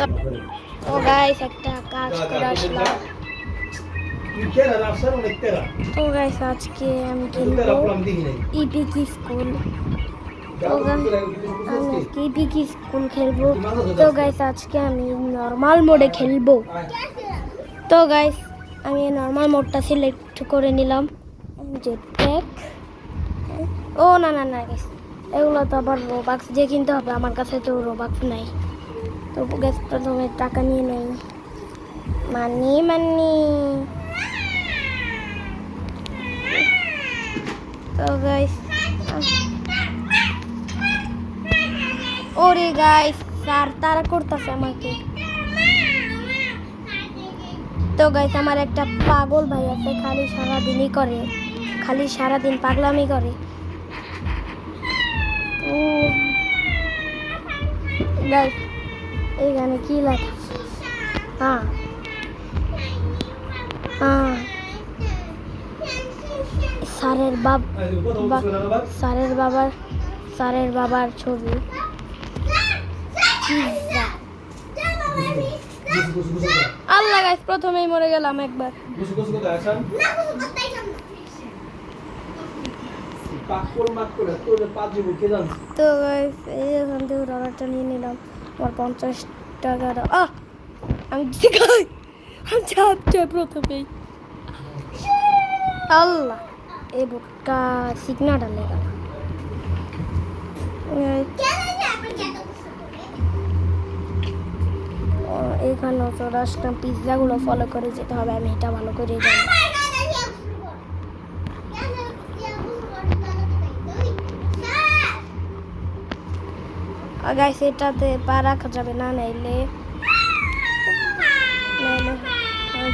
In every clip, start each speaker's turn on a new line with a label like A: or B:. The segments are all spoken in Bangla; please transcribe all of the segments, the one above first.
A: তো গাইস একটা কাজ করে আসলাম। তো গাইস আজকে আমি খেলবো ইপিক স্কুল। তো আমি আজকে ইপিক স্কুল খেলবো। তো গাইস আজকে আমি নর্মাল মোডে খেলবো। তো গাইস আমি নর্মাল মোডটা সিলেক্ট করে নিলাম। Jet pack. ও না না না গাইস, এগুলো তো আবার রোবাক্স দিয়ে কিনতে হবে, আমার কাছে তো রোবাক্স নাই। তো গ্যাস প্রথমে টাকা নিয়ে নেই, মানি মানি। তো গাইস ওরে গাইস স্যার তারা করতেছে আমাকে। তো গাইস আমার একটা পাগল ভাই আছে, খালি সারাদিনই করে, খালি সারাদিন পাগলামি করে। ও গাইস এইখানে কি লেখা? হ্যাঁ হ্যাঁ, স্যারের বাবার ছবি, পিজ্জা। আল্লাহ গাইস প্রথমেই মরে গেলাম একবার। তো গাইস এখান থেকে ডলারটা নিয়ে নিলাম, আমার 50 টাকা। আমি প্রথমেই আল্লাহ এই বুকটা সিগনা ডালে গেল। এইখানে চলে আসলাম, পিৎজাগুলো ফলো করে যেতে হবে, আমি এটা ভালো করে জানি। গাইস এটাতে পা রাখা যাবে না, নাইলে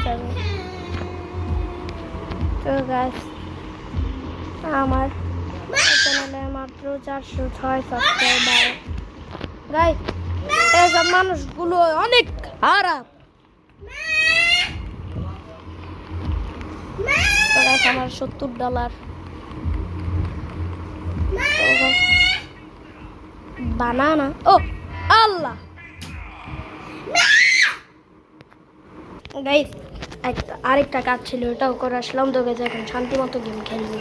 A: যাবে। তো গাইস আমার চ্যানেলে মাত্র 406 সাবস্ক্রাইবার। গাইস এসব মানুষগুলো অনেক খারাপ। তো গাইস আমার $70। বানানা, ও আল্লাহ গাইস আরেকটা কাজ ছিল, ওটাও করে আসলাম। তো গাইস এখন শান্তি মতো গেম খেলবো।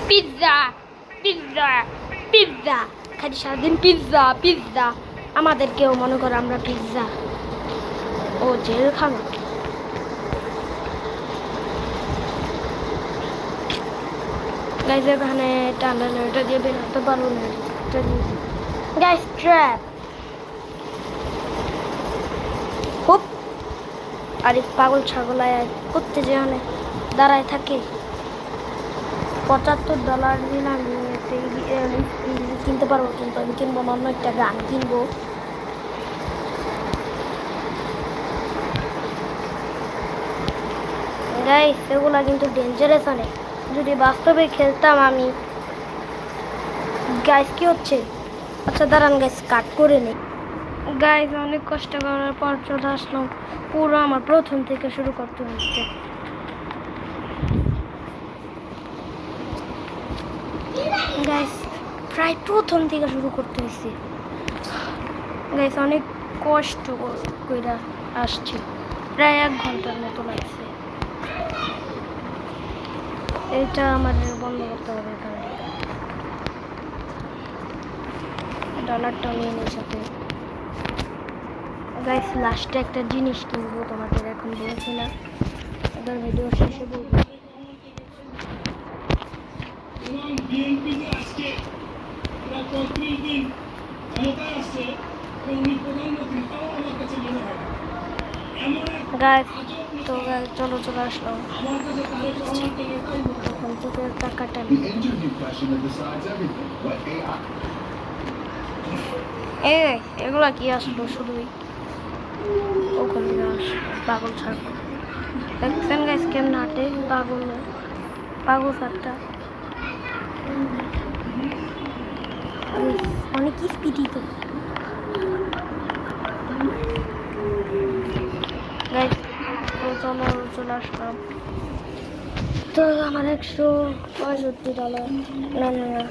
A: পিৎজা পিৎজা পিৎজা, খালি সারাদিন পিৎজা পিৎজা। আমাদেরকেও মনে করো আমরা পিৎজা ও জেলখানা। গাইস এখানে টানানো, এটা দিয়ে বেরোতে পারবো না, এটা দিয়ে গাইস ট্র্যাপ। খুব আরে পাগল ছাগল করতে যে অনেক দাঁড়ায় থাকে। $75 দিন আমি কিনতে পারবো, কিন্তু আমি কিনবো না, অন্য একটা গান কিনবো। গাইস এগুলা কিন্তু ডেঞ্জারাস অনেক, যদি বাস্তবে খেলতাম আমি। গাইস কি হচ্ছে? আচ্ছা দাঁড়ান গাইস কাট করে নেই। গাইস অনেক কষ্ট করার পর চলে আসলাম, পুরো আমার প্রথম থেকে শুরু করতে হচ্ছে। গাইস প্রায় প্রথম থেকে শুরু করতে হয়েছে। গাইস অনেক কষ্ট করে আসছে, প্রায় 1 ঘন্টার মতো লাগছে। এটা আমার বন্ধ করতে হবে, ডলারটা নিয়ে নিই সাথে। গাইস লাস্টে একটা জিনিস কিনবো, তোমাদের এখন বলছি না, এবার ভিডিও শেষে বলবো। গাইস তো গাইস চলো চলে আসলাম, এখন থেকে টাকাটা এগুলা কি আসলো শুধুই ওখানে পাগল ছাড়বো। দেখছেন গাইস কেমন হাঁটে পাগল, পাগল ছাড়টা অনেক স্পিডি। তো গাইস চলো চলে আসলাম। তো আমার $165, না না না,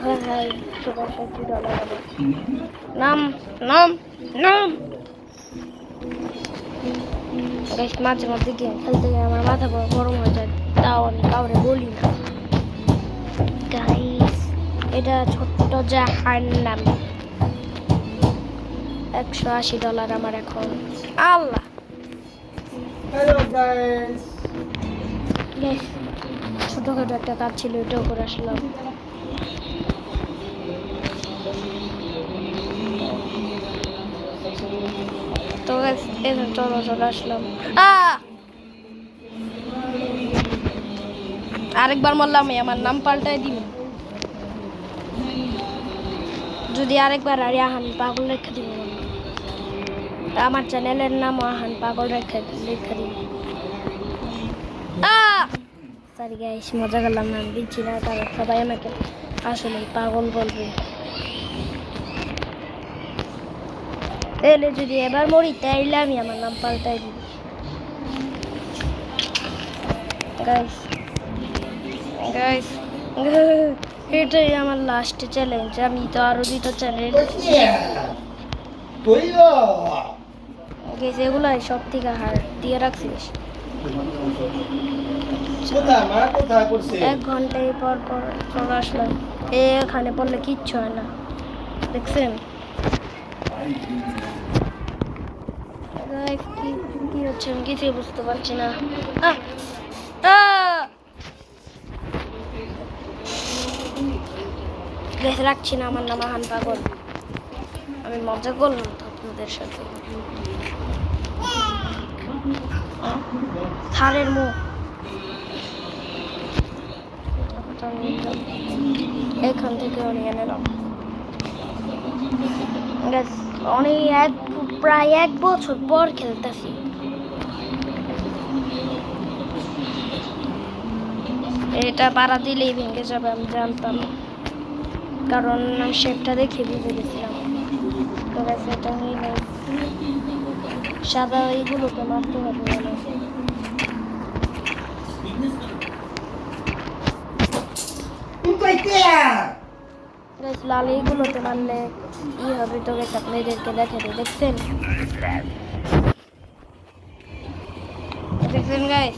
A: হ্যাঁ হ্যাঁ $165 নাম নাম নাম গাইস মাঝে মধ্যে গেম খেলতে গিয়ে আমার মাথা গরম হয়ে যায়, তাও আমি কাউরে বলি না গাইস। এটা ছোট্ট জাহান্নাম। $180 আমার এখন। আল্লাহ গাইস, ছোটখাটো একটা কাজ ছিল, এটাও করে আসলাম। তো গাইস এখন চলে আসলাম। আরেকবার বললাম আমার নাম পাল্টাই দিব, যদি আরেকবার আহান পাগল রেখে দিব। আমার চ্যানেলের নাম আহান পাগল রেখে দিব। সরি গাইস, মজা করলাম না, দিচ্ছি না, কারণ সবাই আমাকে আসলে পাগল বলবে। তাহলে যদি এবার মরি তাইলে আমি আমার নাম পাল্টাই দিব গাইস। গাইস এটাই আমার লাস্ট চ্যালেঞ্জ। আমি তো আরো 2টা চ্যালেঞ্জ গেছে, এগুলাই সব থেকে হার দিয়ে রাখছিস। 1 ঘন্টায় পর পর চলে আসলাম। এখানে পড়লে কিচ্ছু হয় না, দেখছেন কি হচ্ছে আমি কিছুই বুঝতে পারছি না। রাখছি না, আমার নাম আহান পাগল। আমি মজা করলাম তো আপনাদের সাথে। থারের মুখ এখান থেকে নিয়ে নিলাম। প্রায় 1 বছর পর খেলতেছি। এটা পাড়া দিলেই ভেঙে যাবে আমি জানতাম, কারণ আমি শেপটা দেখে বুঝে গেছিলাম। এটা নিয়ে সাদা এইগুলোকে মারতে হবে। লাল এইগুলোতে মারলে ই হবে, তো গেছে আপনাদেরকে দেখাতে। দেখছেন দেখছেন গাইস,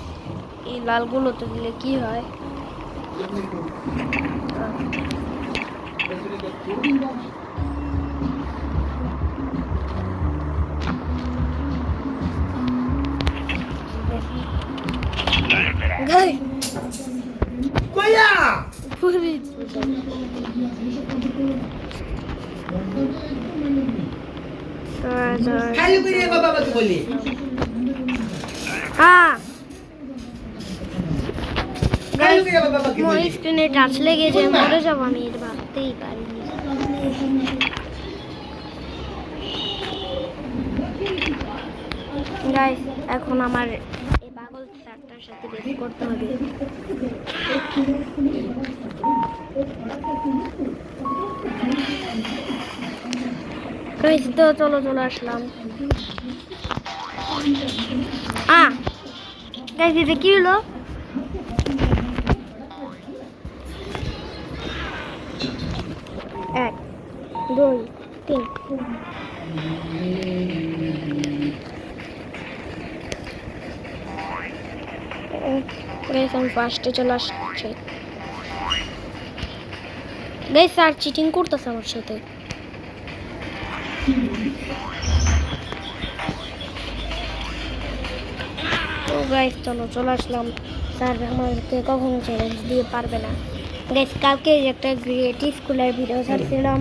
A: এই লালগুলোতে দিলে কি হয়। গাইস কইয়া পুরি খালি করে বাবা বাবা বলি। স্ক্রিনে টাচ লেগে যে মরে যাব আমি, এটা ভাবতেই পারিনি। গাইস এখন আমার এই পাগল স্যারটার সাথে রেস করতে হবে। গাইস তো চলে আসলাম। গাইস এটা কি হলো? 1 2 3 গাইস আমি ফার্স্টে চলে আসছি। গাইস স্যার চিটিং করতেছে আমার সাথে। তো গাইস চলে আসলাম। স্যার আমাকে কখনো চ্যালেঞ্জ দিয়ে পারবে না। গাইস কালকে একটা ক্রিয়েটিভ স্কুলের ভিডিও ছাড়ছিলাম।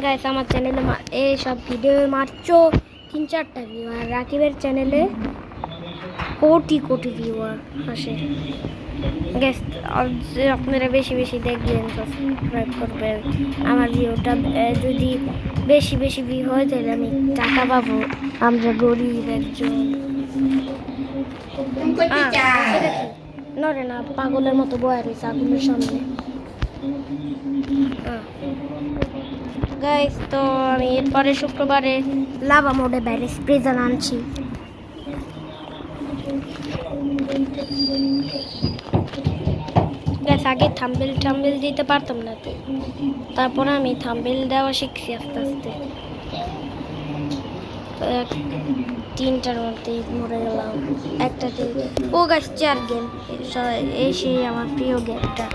A: গাইস আমার চ্যানেলে এই সব ভিডিও মাত্র 3-4টা ভিউ, আর রাকিবের চ্যানেলে কোটি ভিউয়ার আসে। গাইস আপনারা বেশি দেখবেন, সাবস্ক্রাইব করবেন। আমার ভিডিওটা যদি বেশি ভিউ হয় তাহলে আমি টাকা পাবো। আমরা গরিব একজন। নরে না, পাগলের মতো বয়া রয়েছে আগুনের সামনে। গাইস তো আমি এরপরে শুক্রবারে লাভা মোডে বাইরে প্রিজন আনছি। গাইস আগে থাম্বনেল দিতে পারতাম না তো, তারপর আমি থাম্বনেল দেওয়া শিখছি আস্তে আস্তে। তিনটার মধ্যেই মরে গেলাম একটাতে। ও গাছ 4 গেম, এই সেই আমার প্রিয় গেমটা,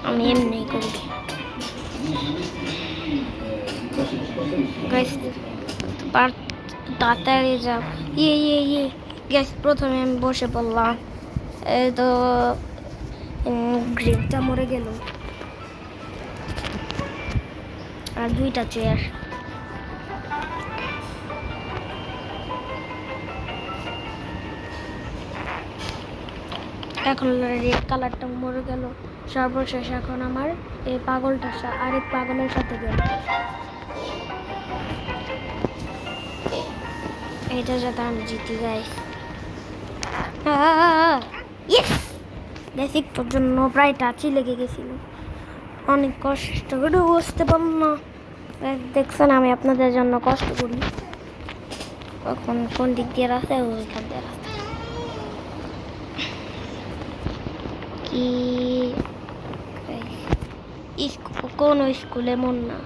A: আমি এমনি করি গাইস। তাড়াতাড়ি যাও। ইয়ে গাইস, প্রথমে আমি বসে পড়লাম, এই তো গ্রেডটা মরে গেল, আর 2টা চেয়ার। এখন রেড কালারটা মরে গেল। সর্বশেষ এখন আমার এই পাগলটার আরেক পাগলের সাথে গেল। এটা যাতে আমি জিতি যাই। বেসিকটার জন্য প্রায় টাচই লেগে গেছিল, অনেক কষ্ট করে বসতে পারলাম না। দেখছেন আমি আপনাদের জন্য কষ্ট করি, কখন কোন দিক দিয়ে রাস্তা, ওইখান দিয়ে রাস্তা। কি কোন স্কুলে মন না,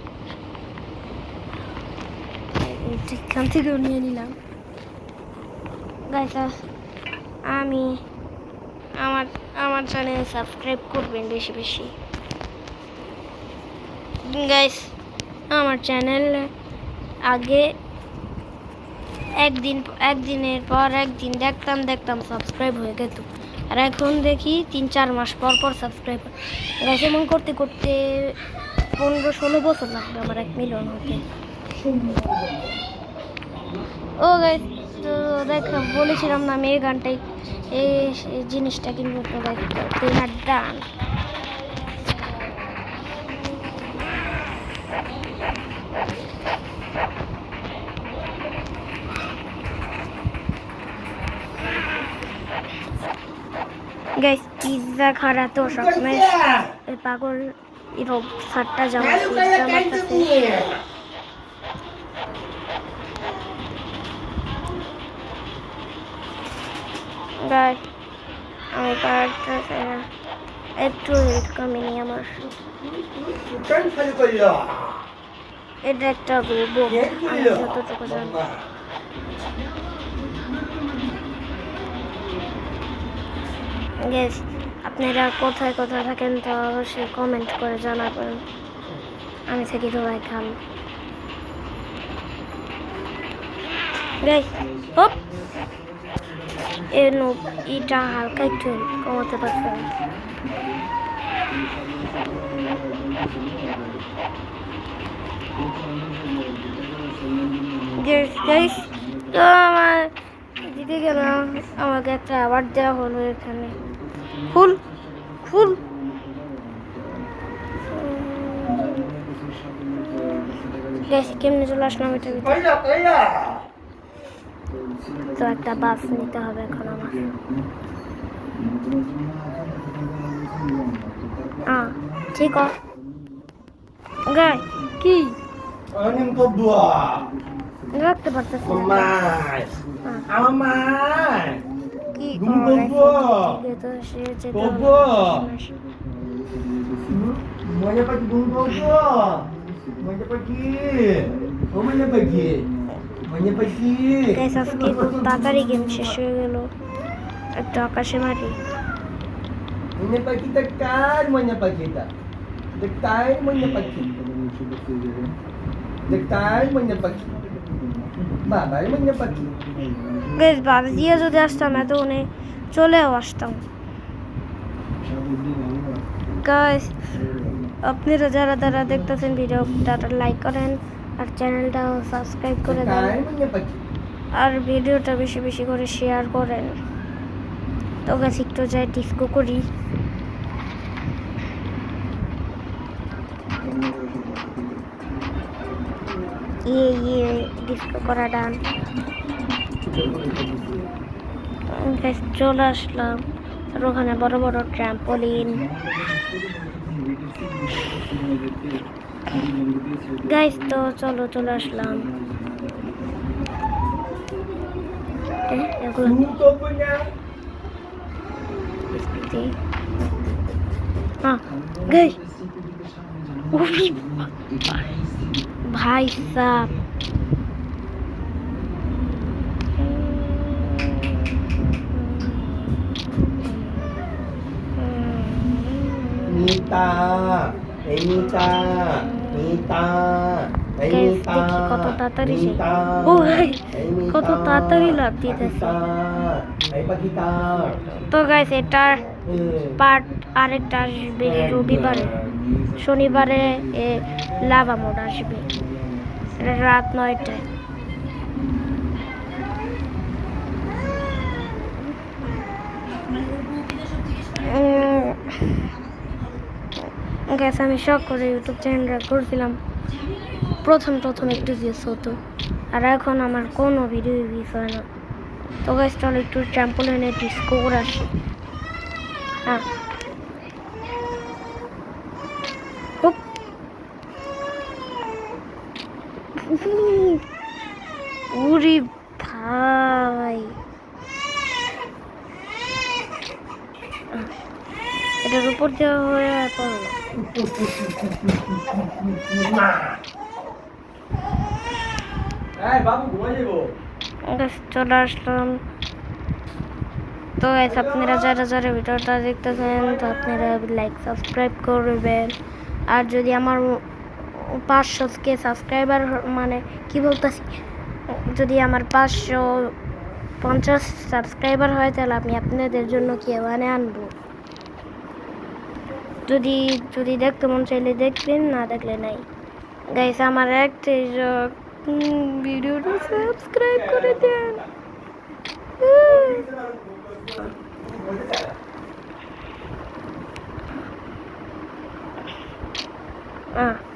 A: এখান থেকেও নিয়ে নিলাম। গাইস আমি আমার চ্যানেল সাবস্ক্রাইব করবেন বেশি বেশি গাইস। আমার চ্যানেল আগে একদিনের পর একদিন দেখতাম সাবস্ক্রাইব হয়ে গেত, আর এখন দেখি 3-4 মাস পর সাবস্ক্রাইব। গাইস এমন করতে করতে 15-16 বছর লাগবে আমার 1 মিলিয়ন হতে। ও গাইস, তো দেখো বলেছিলাম না আমি এই গানটাই, এই জিনিসটা কিনবো, তো গাইস কেনার ডান। গাইস পিজ্জা খারা তো সবসময় এই পাগল এরকম 7টা জামা পিজ্জা মারতেছে। গাইস আমি পারতেছি না, একটু রেট কমিনি আমার। এটা একটা রোবট, আমি যতটুকু জানি। গাইস আপনারা কোথায় থাকেন তা অবশ্যই কমেন্ট করে জানাবেন, আমি থাকি সবাই খান। গাইস হপ এটা হালকা একটু কমাতে পারছেন। গাইস তো আমার দিতে গেলাম, আমাকে একটা অ্যাওয়ার্ড দেওয়া হলো এখানে। ফুল গাইস কেমনে চলে আসলাম এটা ভিতরে? তো একটা বাস নিতে হবে এখন আমার। ঠিক আছে গাই কি রাখতে পারতেছি কি তো সে যেতে খুব তাড়াতাড়ি গেম শেষ হয়ে গেল। একটু আকাশে মারি। বাস দিয়ে যদি আসতাম এত চলেও আসতাম। গাইস আপনারা যারা দেখতেছেন ভিডিওটা লাইক করেন আর চ্যানেলটাও সাবস্ক্রাইব করে দেন, আর ভিডিওটা বেশি বেশি করে শেয়ার করেন। তো গাইস একটু যাই ডিস্কো করি। ইয়ে ডিস্কো করা ডান। গাইস চলে আসলাম, আর ওখানে বড় বড় ট্র্যাম্পোলিন। গাইস তো চলে আসলাম। हाँ गई भाई साहब
B: মিতা এই মিতা মিতা এই
A: Guys,
B: মিতা
A: দেখি কত তাড়াতাড়ি সে
B: মিতা
A: ও ভাই
B: এই মিতা
A: কত তাড়াতাড়ি লাভ দিতেছে
B: এই পাখিটা
A: তো গাইস এটার পার্ট আরেকটা আসবে রবিবারে শনিবারে লাভা মোড আসবে এটা রাত 9টায় গ্যাস আমি শখ করে ইউটিউব চ্যানেলটা করছিলাম প্রথম একটু ভিউজ হতো আর এখন আমার কোনো ভিডিও ভিউজ হয় না তো গ্যাস চলো একটু ট্র্যাম্পোলিনে ডিস্কো করে আসি হ্যাঁ উরি ভাই এটার উপর দেওয়া হয়ে পড়লো
B: বাবু ঘুমাই যাবো
A: চলে আসলাম তো গাইস আপনারা যারা ভিডিওটা দেখতেছেন তো আপনারা লাইক সাবস্ক্রাইব করবেন আর যদি আমার 500 সাবস্ক্রাইবার মানে কি বলতেছি যদি আমার 550 সাবস্ক্রাইবার হয় তাহলে আমি আপনাদের জন্য কেওয়ানে আনবো যদি দেখতে মন চাইলে দেখবেন না দেখলে নাই গাইস আমার একটা ভিডিওটা সাবস্ক্রাইব করে দেন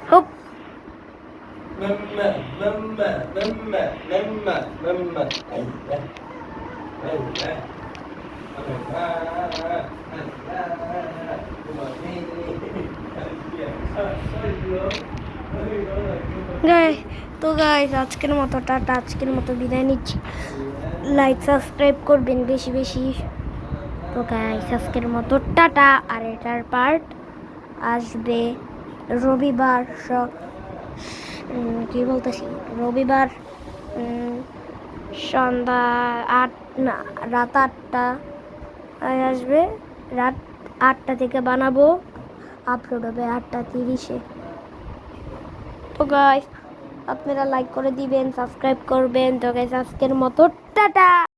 A: হোপ তো গাইস আজকের মতো টাটা আজকের মতো বিদায় নিচ্ছি লাইক সাবস্ক্রাইব করবেন বেশি বেশি তো গাইস আজকের মতো টাটা আর এটার পার্ট আসবে রবিবার কি বলতেছি রবিবার সন্ধ্যা রাত 8টা আসবে রাত 8টা থেকে বানাবো আপলোড হবে 8:30 তো গাইস আপনারা লাইক করে দিবেন সাবস্ক্রাইব করবেন তো গাইস আজকের মতো টাটা।